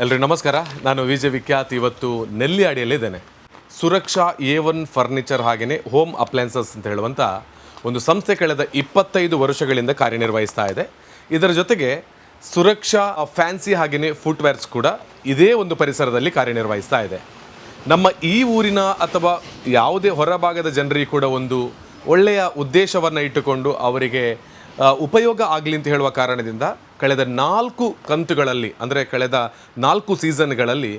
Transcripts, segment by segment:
ಎಲ್ರಿಗೂ ನಮಸ್ಕಾರ. ನಾನು ವಿಜಯ್ ವಿಖ್ಯಾತ್. ಇವತ್ತು ನೆಲ್ಲಿಯಾಡಿಯಲ್ಲಿದ್ದೇನೆ. ಸುರಕ್ಷಾ A1 ಫರ್ನಿಚರ್ ಹಾಗೆಯೇ ಹೋಮ್ ಅಪ್ಲಯನ್ಸಸ್ ಅಂತ ಹೇಳುವಂಥ ಒಂದು ಸಂಸ್ಥೆ ಕಳೆದ 25 ವರ್ಷಗಳಿಂದ ಕಾರ್ಯನಿರ್ವಹಿಸ್ತಾ ಇದೆ. ಇದರ ಜೊತೆಗೆ ಸುರಕ್ಷಾ ಫ್ಯಾನ್ಸಿ ಹಾಗೆಯೇ ಫುಟ್ವೇರ್ಸ್ ಕೂಡ ಇದೇ ಒಂದು ಪರಿಸರದಲ್ಲಿ ಕಾರ್ಯನಿರ್ವಹಿಸ್ತಾ ಇದೆ. ನಮ್ಮ ಈ ಊರಿನ ಅಥವಾ ಯಾವುದೇ ಹೊರಭಾಗದ ಜನರಿಗೆ ಕೂಡ ಒಂದು ಒಳ್ಳೆಯ ಉದ್ದೇಶವನ್ನು ಇಟ್ಟುಕೊಂಡು ಅವರಿಗೆ ಉಪಯೋಗ ಆಗಲಿ ಅಂತ ಹೇಳುವ ಕಾರಣದಿಂದ ಕಳೆದ 4 ಕಂತುಗಳಲ್ಲಿ ಅಂದರೆ ಕಳೆದ 4 ಸೀಸನ್ಗಳಲ್ಲಿ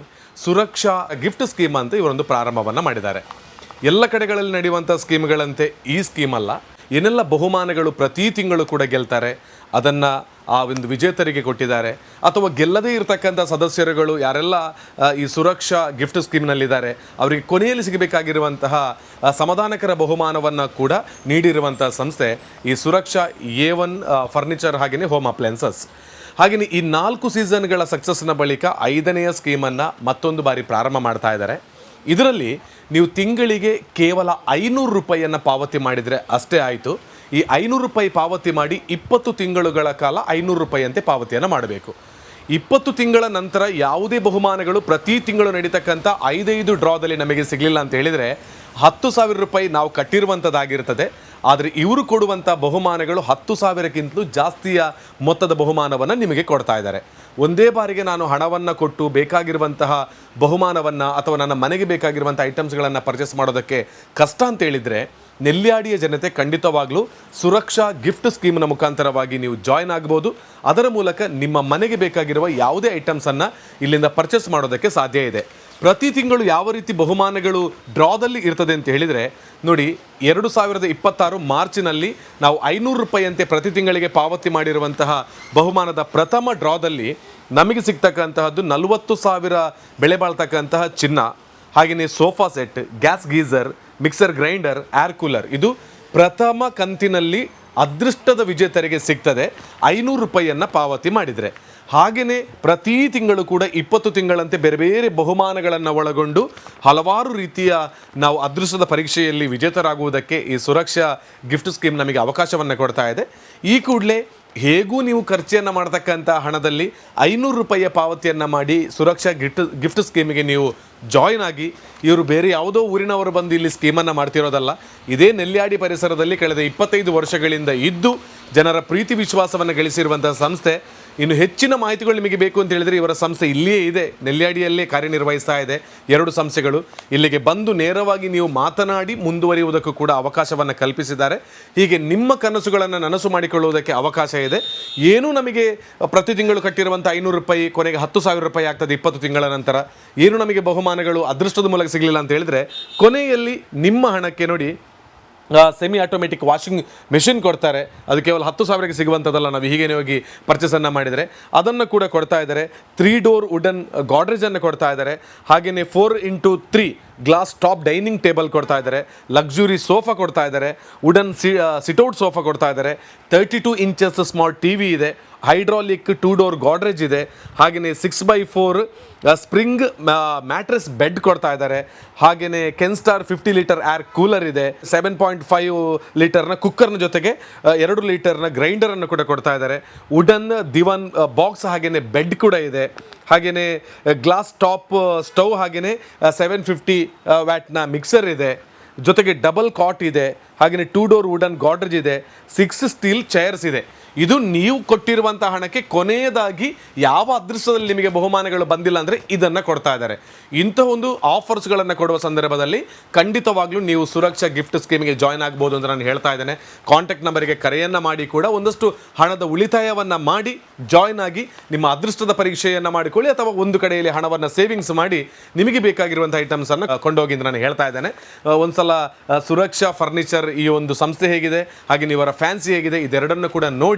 ಸುರಕ್ಷಾ ಗಿಫ್ಟ್ ಸ್ಕೀಮ್ ಅಂತ ಇವರೊಂದು ಪ್ರಾರಂಭವನ್ನು ಮಾಡಿದ್ದಾರೆ. ಎಲ್ಲ ಕಡೆಗಳಲ್ಲಿ ನಡೆಯುವಂಥ ಸ್ಕೀಮ್ಗಳಂತೆ ಈ ಸ್ಕೀಮ್ ಅಲ್ಲ. ಏನೆಲ್ಲ ಬಹುಮಾನಗಳು ಪ್ರತಿ ತಿಂಗಳು ಕೂಡ ಗೆಲ್ತಾರೆ ಅದನ್ನು ಆ ಒಂದು ವಿಜೇತರಿಗೆ ಕೊಟ್ಟಿದ್ದಾರೆ. ಅಥವಾ ಗೆಲ್ಲದೇ ಇರತಕ್ಕಂಥ ಸದಸ್ಯರುಗಳು ಯಾರೆಲ್ಲ ಈ ಸುರಕ್ಷಾ ಗಿಫ್ಟ್ ಸ್ಕೀಮ್ನಲ್ಲಿದ್ದಾರೆ ಅವರಿಗೆ ಕೊನೆಯಲ್ಲಿ ಸಿಗಬೇಕಾಗಿರುವಂತಹ ಸಮಾಧಾನಕರ ಬಹುಮಾನವನ್ನು ಕೂಡ ನೀಡಿರುವಂಥ ಸಂಸ್ಥೆ ಈ ಸುರಕ್ಷಾ A1 ಫರ್ನಿಚರ್ ಹಾಗೆಯೇ ಹೋಮ್ ಅಪ್ಲಯನ್ಸಸ್. ಹಾಗೆಯೇ ಈ 4 ಸೀಸನ್ಗಳ ಸಕ್ಸಸ್ನ ಬಳಿಕ 5ನೆಯ ಸ್ಕೀಮನ್ನು ಮತ್ತೊಂದು ಬಾರಿ ಪ್ರಾರಂಭ ಮಾಡ್ತಾ ಇದ್ದಾರೆ. ಇದರಲ್ಲಿ ನೀವು ತಿಂಗಳಿಗೆ ಕೇವಲ 500 ರೂಪಾಯಿಯನ್ನು ಪಾವತಿ ಮಾಡಿದರೆ ಅಷ್ಟೇ ಆಯಿತು. ಈ 500 ರೂಪಾಯಿ ಪಾವತಿ ಮಾಡಿ 20 ತಿಂಗಳುಗಳ ಕಾಲ 500 ರೂಪಾಯಿಯಂತೆ ಪಾವತಿಯನ್ನು ಮಾಡಬೇಕು. 20 ತಿಂಗಳ ನಂತರ ಯಾವುದೇ ಬಹುಮಾನಗಳು ಪ್ರತಿ ತಿಂಗಳು ನಡೀತಕ್ಕಂಥ 5 ಡ್ರಾದಲ್ಲಿ ನಮಗೆ ಸಿಗಲಿಲ್ಲ ಅಂತ ಹೇಳಿದರೆ 10,000 ರೂಪಾಯಿ ನಾವು ಕಟ್ಟಿರುವಂಥದ್ದಾಗಿರ್ತದೆ. ಆದರೆ ಇವರು ಕೊಡುವಂಥ ಬಹುಮಾನಗಳು 10,000ಕ್ಕಿಂತಲೂ ಜಾಸ್ತಿಯ ಮೊತ್ತದ ಬಹುಮಾನವನ್ನು ನಿಮಗೆ ಕೊಡ್ತಾ ಇದ್ದಾರೆ. ಒಂದೇ ಬಾರಿಗೆ ನಾನು ಹಣವನ್ನು ಕೊಟ್ಟು ಬೇಕಾಗಿರುವಂತಹ ಬಹುಮಾನವನ್ನು ಅಥವಾ ನನ್ನ ಮನೆಗೆ ಬೇಕಾಗಿರುವಂಥ ಐಟಮ್ಸ್ಗಳನ್ನು ಪರ್ಚೇಸ್ ಮಾಡೋದಕ್ಕೆ ಕಷ್ಟ ಅಂತ ಹೇಳಿದರೆ ನೆಲ್ಲಿಯಾಡಿಯ ಜನತೆ ಖಂಡಿತವಾಗ್ಲೂ ಸುರಕ್ಷಾ ಗಿಫ್ಟ್ ಸ್ಕೀಮ್ನ ಮುಖಾಂತರವಾಗಿ ನೀವು ಜಾಯ್ನ್ ಆಗ್ಬೋದು. ಅದರ ಮೂಲಕ ನಿಮ್ಮ ಮನೆಗೆ ಬೇಕಾಗಿರುವ ಯಾವುದೇ ಐಟಮ್ಸನ್ನು ಇಲ್ಲಿಂದ ಪರ್ಚೇಸ್ ಮಾಡೋದಕ್ಕೆ ಸಾಧ್ಯ ಇದೆ. ಪ್ರತಿ ತಿಂಗಳು ಯಾವ ರೀತಿ ಬಹುಮಾನಗಳು ಡ್ರಾದಲ್ಲಿ ಇರ್ತದೆ ಅಂತ ಹೇಳಿದರೆ ನೋಡಿ, 2026 ಮಾರ್ಚಿನಲ್ಲಿ ನಾವು 500 ರೂಪಾಯಿಯಂತೆ ಪ್ರತಿ ತಿಂಗಳಿಗೆ ಪಾವತಿ ಮಾಡಿರುವಂತಹ ಬಹುಮಾನದ ಪ್ರಥಮ ಡ್ರಾದಲ್ಲಿ ನಮಗೆ ಸಿಗ್ತಕ್ಕಂತಹದ್ದು 40,000 ಬೆಲೆ ಬಾಳ್ತಕ್ಕಂತಹ ಚಿನ್ನ, ಹಾಗೆಯೇ sofa set, gas geyser, mixer grinder, air cooler. ಇದು ಪ್ರಥಮ ಕಂತಿನಲ್ಲಿ ಅದೃಷ್ಟದ ವಿಜೇತರಿಗೆ ಸಿಗ್ತದೆ 500 ರೂಪಾಯಿಯನ್ನು ಪಾವತಿ ಮಾಡಿದರೆ. ಹಾಗೆಯೇ ಪ್ರತಿ ತಿಂಗಳು ಕೂಡ 20 ತಿಂಗಳಂತೆ ಬೇರೆ ಬೇರೆ ಬಹುಮಾನಗಳನ್ನು ಒಳಗೊಂಡು ಹಲವಾರು ರೀತಿಯ ನಾವು ಅದೃಷ್ಟದ ಪರೀಕ್ಷೆಯಲ್ಲಿ ವಿಜೇತರಾಗುವುದಕ್ಕೆ ಈ ಸುರಕ್ಷಾ ಗಿಫ್ಟ್ ಸ್ಕೀಮ್ ನಮಗೆ ಅವಕಾಶವನ್ನು ಕೊಡ್ತಾ ಇದೆ. ಈ ಕೂಡಲೇ ಹೇಗೂ ನೀವು ಖರ್ಚನ್ನು ಮಾಡ್ತಕ್ಕಂಥ ಹಣದಲ್ಲಿ 500 ರೂಪಾಯಿಯ ಪಾವತಿಯನ್ನು ಮಾಡಿ ಸುರಕ್ಷಾ ಗಿಫ್ಟ್ ಸ್ಕೀಮಿಗೆ ನೀವು ಜಾಯ್ನ್ ಆಗಿ. ಇವರು ಬೇರೆ ಯಾವುದೋ ಊರಿನವರು ಬಂದು ಇಲ್ಲಿ ಸ್ಕೀಮನ್ನು ಮಾಡ್ತಿರೋದಲ್ಲ. ಇದೇ ನೆಲ್ಲಿಯಾಡಿ ಪರಿಸರದಲ್ಲಿ ಕಳೆದ 25 ವರ್ಷಗಳಿಂದ ಇದ್ದು ಜನರ ಪ್ರೀತಿ ವಿಶ್ವಾಸವನ್ನು ಗಳಿಸಿರುವಂಥ ಸಂಸ್ಥೆ. ಇನ್ನು ಹೆಚ್ಚಿನ ಮಾಹಿತಿಗಳು ನಿಮಗೆ ಬೇಕು ಅಂತ ಹೇಳಿದರೆ ಇವರ ಸಂಸ್ಥೆ ಇಲ್ಲಿಯೇ ಇದೆ, ನೆಲ್ಲಿಯಾಡಿಯಲ್ಲೇ ಕಾರ್ಯನಿರ್ವಹಿಸ್ತಾ ಇದೆ. 2 ಸಂಸ್ಥೆಗಳು ಇಲ್ಲಿಗೆ ಬಂದು ನೇರವಾಗಿ ನೀವು ಮಾತನಾಡಿ ಮುಂದುವರಿಯುವುದಕ್ಕೂ ಕೂಡ ಅವಕಾಶವನ್ನು ಕಲ್ಪಿಸಿದ್ದಾರೆ. ಹೀಗೆ ನಿಮ್ಮ ಕನಸುಗಳನ್ನು ನನಸು ಮಾಡಿಕೊಳ್ಳುವುದಕ್ಕೆ ಅವಕಾಶ ಇದೆ. ಏನೂ ನಮಗೆ ಪ್ರತಿ ತಿಂಗಳು ಕಟ್ಟಿರುವಂಥ 500 ರೂಪಾಯಿ ಕೊನೆಗೆ 10,000 ರೂಪಾಯಿ ಆಗ್ತದೆ 20 ತಿಂಗಳ ನಂತರ. ಏನು ನಮಗೆ ಬಹುಮಾನಗಳು ಅದೃಷ್ಟದ ಮೂಲಕ ಸಿಗಲಿಲ್ಲ ಅಂತ ಹೇಳಿದರೆ ಕೊನೆಯಲ್ಲಿ ನಿಮ್ಮ ಹಣಕ್ಕೆ ನೋಡಿ ಸೆಮಿ ಆಟೋಮೆಟಿಕ್ ವಾಷಿಂಗ್ ಮೆಷಿನ್ ಕೊಡ್ತಾರೆ. ಅದು ಕೇವಲ 10,000ಕ್ಕೆ ಸಿಗುವಂಥದ್ದಲ್ಲ. ನಾವು ಹೀಗೇನೆ ಹೋಗಿ ಪರ್ಚೇಸನ್ನು ಮಾಡಿದರೆ ಅದನ್ನು ಕೂಡ ಕೊಡ್ತಾ ಇದ್ದಾರೆ. 3 ಡೋರ್ ವುಡನ್ ಗಾಡ್ರೇಜನ್ನು ಕೊಡ್ತಾ ಇದ್ದಾರೆ. ಹಾಗೆಯೇ 4x3 glass top dining table ಕೊಡ್ತಾ ಇದ್ದಾರೆ. ಲಕ್ಸುರಿ ಸೋಫಾ ಕೊಡ್ತಾ ಇದ್ದಾರೆ. ವುಡನ್ ಸಿಟೌಟ್ ಸೋಫಾ ಕೊಡ್ತಾ ಇದ್ದಾರೆ. 32 ಇಂಚಸ್ ಸ್ಮಾಲ್ TV ಇದೆ. ಹೈಡ್ರಾಲಿಕ್ 2 ಡೋರ್ ಗಾಡ್ರೇಜ್ ಇದೆ. ಹಾಗೆಯೇ 6x4 ಸ್ಪ್ರಿಂಗ್ ಮ್ಯಾಟ್ರೆಸ್ ಬೆಡ್ ಕೊಡ್ತಾ ಇದ್ದಾರೆ. ಹಾಗೆಯೇ ಕೆನ್ಸ್ಟಾರ್ 50 ಲೀಟರ್ ಏರ್ ಕೂಲರ್ ಇದೆ. 7.5 ಲೀಟರ್ನ ಕುಕ್ಕರ್ನ ಜೊತೆಗೆ 2 ಲೀಟರ್ನ ಗ್ರೈಂಡರನ್ನು ಕೂಡ ಕೊಡ್ತಾ ಇದ್ದಾರೆ. ವುಡನ್ ದಿವಾನ್ ಬಾಕ್ಸ್ ಹಾಗೆಯೇ ಬೆಡ್ ಕೂಡ ಇದೆ. ಹಾಗೆಯೇ ಗ್ಲಾಸ್ ಟಾಪ್ ಸ್ಟವ್, ಹಾಗೆಯೇ 750 ವ್ಯಾಟ್ನ ಮಿಕ್ಸರ್ ಇದೆ. ಜೊತೆಗೆ ಡಬಲ್ ಕಾಟ್ ಇದೆ. ಹಾಗೆಯೇ 2 ಡೋರ್ ವುಡನ್ ಗಾಡ್ರೇಜ್ ಇದೆ. 6 ಸ್ಟೀಲ್ ಚೇರ್ಸ್ ಇದೆ. ಇದು ನೀವು ಕೊಟ್ಟಿರುವಂಥ ಹಣಕ್ಕೆ ಕೊನೆಯದಾಗಿ ಯಾವ ಅದೃಷ್ಟದಲ್ಲಿ ನಿಮಗೆ ಬಹುಮಾನಗಳು ಬಂದಿಲ್ಲ ಅಂದರೆ ಇದನ್ನು ಕೊಡ್ತಾ ಇದ್ದಾರೆ. ಇಂಥ ಒಂದು ಆಫರ್ಸ್ಗಳನ್ನು ಕೊಡುವ ಸಂದರ್ಭದಲ್ಲಿ ಖಂಡಿತವಾಗ್ಲೂ ನೀವು ಸುರಕ್ಷಾ ಗಿಫ್ಟ್ ಸ್ಕೀಮಿಗೆ ಜಾಯ್ನ್ ಆಗ್ಬೋದು ಅಂತ ನಾನು ಹೇಳ್ತಾ ಇದ್ದೇನೆ. ಕಾಂಟ್ಯಾಕ್ಟ್ ನಂಬರಿಗೆ ಕರೆಯನ್ನು ಮಾಡಿ ಕೂಡ ಒಂದಷ್ಟು ಹಣದ ಉಳಿತಾಯವನ್ನು ಮಾಡಿ ಜಾಯ್ನ್ ಆಗಿ ನಿಮ್ಮ ಅದೃಷ್ಟದ ಪರೀಕ್ಷೆಯನ್ನು ಮಾಡಿಕೊಳ್ಳಿ. ಅಥವಾ ಒಂದು ಕಡೆಯಲ್ಲಿ ಹಣವನ್ನು ಸೇವಿಂಗ್ಸ್ ಮಾಡಿ ನಿಮಗೆ ಬೇಕಾಗಿರುವಂಥ ಐಟಮ್ಸನ್ನು ಕೊಂಡೋಗಿ ಅಂತ ನಾನು ಹೇಳ್ತಾ ಇದ್ದೇನೆ. ಒಂದು ಸಲ ಸುರಕ್ಷಾ ಫರ್ನಿಚರ್ ಈ ಒಂದು ಸಂಸ್ಥೆ ಹೇಗಿದೆ, ಹಾಗೆ ಇವರ ಫ್ಯಾನ್ಸಿ ಹೇಗಿದೆ, ಇದೆರಡನ್ನು ಕೂಡ ನೋಡಿ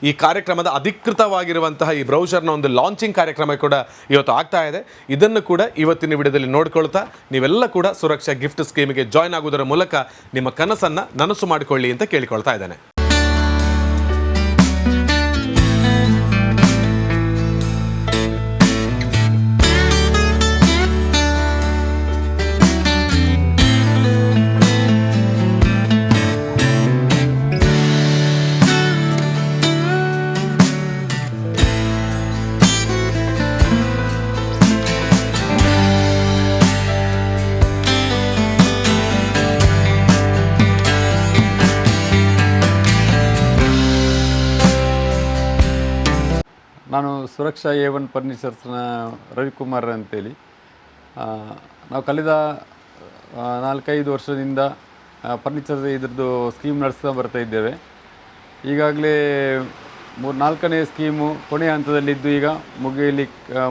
ಈ ಕಾರ್ಯಕ್ರಮದ ಅಧಿಕೃತವಾಗಿರುವಂತಹ ಈ ಬ್ರೌಚರ್ನ ಒಂದು ಲಾಂಚಿಂಗ್ ಕಾರ್ಯಕ್ರಮ ಕೂಡ ಇವತ್ತು ಆಗ್ತಾ ಇದೆ. ಇದನ್ನು ಕೂಡ ಇವತ್ತಿನ ವಿಡಿಯೋದಲ್ಲಿ ನೋಡ್ಕೊಳ್ತಾ ನೀವೆಲ್ಲ ಕೂಡ ಸುರಕ್ಷಾ ಗಿಫ್ಟ್ ಸ್ಕೀಮಿಗೆ ಜಾಯ್ನ್ ಆಗುವುದರ ಮೂಲಕ ನಿಮ್ಮ ಕನಸನ್ನು ನನಸು ಮಾಡಿಕೊಳ್ಳಿ ಅಂತ ಕೇಳಿಕೊಳ್ತಾ ಇದ್ದೇನೆ. ನಾನು ಸುರಕ್ಷಾ A1 ಫರ್ನಿಚರ್ಸ್ನ ರವಿಕುಮಾರ್ ಅಂತೇಳಿ. ನಾವು ಕಳೆದ 4-5 ವರ್ಷದಿಂದ ಫರ್ನಿಚರ್ ಇದ್ರದ್ದು ಸ್ಕೀಮ್ ನಡೆಸ್ತಾ ಬರ್ತಾ ಇದ್ದೇವೆ. ಈಗಾಗಲೇ 3-4ನೇ ಸ್ಕೀಮು ಕೊನೆಯ ಹಂತದಲ್ಲಿದ್ದು ಈಗ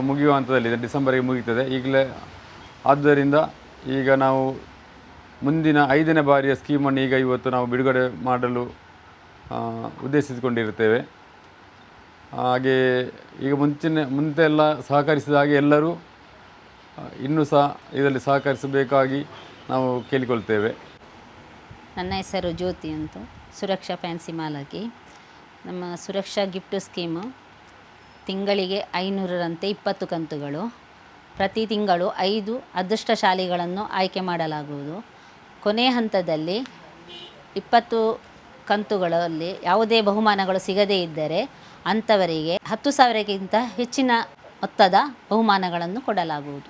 ಮುಗಿಯುವ ಹಂತದಲ್ಲಿದೆ. ಡಿಸೆಂಬರಿಗೆ ಮುಗೀತದೆ ಈಗಲೇ. ಆದ್ದರಿಂದ ಈಗ ನಾವು ಮುಂದಿನ 5ನೇ ಬಾರಿಯ ಸ್ಕೀಮನ್ನು ಈಗ ಇವತ್ತು ನಾವು ಬಿಡುಗಡೆ ಮಾಡಲು ಉದ್ದೇಶಿಸಿಕೊಂಡಿರುತ್ತೇವೆ. ಹಾಗೆ ಈಗ ಮುಂಚೆ ಎಲ್ಲ ಸಹಕರಿಸಿದ ಹಾಗೆ ಎಲ್ಲರೂ ಇನ್ನೂ ಸಹ ಇದರಲ್ಲಿ ಸಹಕರಿಸಬೇಕಾಗಿ ನಾವು ಕೇಳಿಕೊಳ್ತೇವೆ. ನನ್ನ ಹೆಸರು ಜ್ಯೋತಿ ಅಂತ, ಸುರಕ್ಷಾ ಫ್ಯಾನ್ಸಿ ಮಾಲಕಿ. ನಮ್ಮ ಸುರಕ್ಷಾ ಗಿಫ್ಟ್ ಸ್ಕೀಮು ತಿಂಗಳಿಗೆ 500ರಂತೆ 20 ಕಂತುಗಳು. ಪ್ರತಿ ತಿಂಗಳು 5 ಅದೃಷ್ಟಶಾಲಿಗಳನ್ನು ಆಯ್ಕೆ ಮಾಡಲಾಗುವುದು. ಕೊನೆಯ ಹಂತದಲ್ಲಿ 20 ಕಂತುಗಳಲ್ಲಿ ಯಾವುದೇ ಬಹುಮಾನಗಳು ಸಿಗದೇ ಇದ್ದರೆ ಅಂಥವರಿಗೆ 10,000ಕ್ಕಿಂತ ಹೆಚ್ಚಿನ ಮೊತ್ತದ ಬಹುಮಾನಗಳನ್ನು ಕೊಡಲಾಗುವುದು.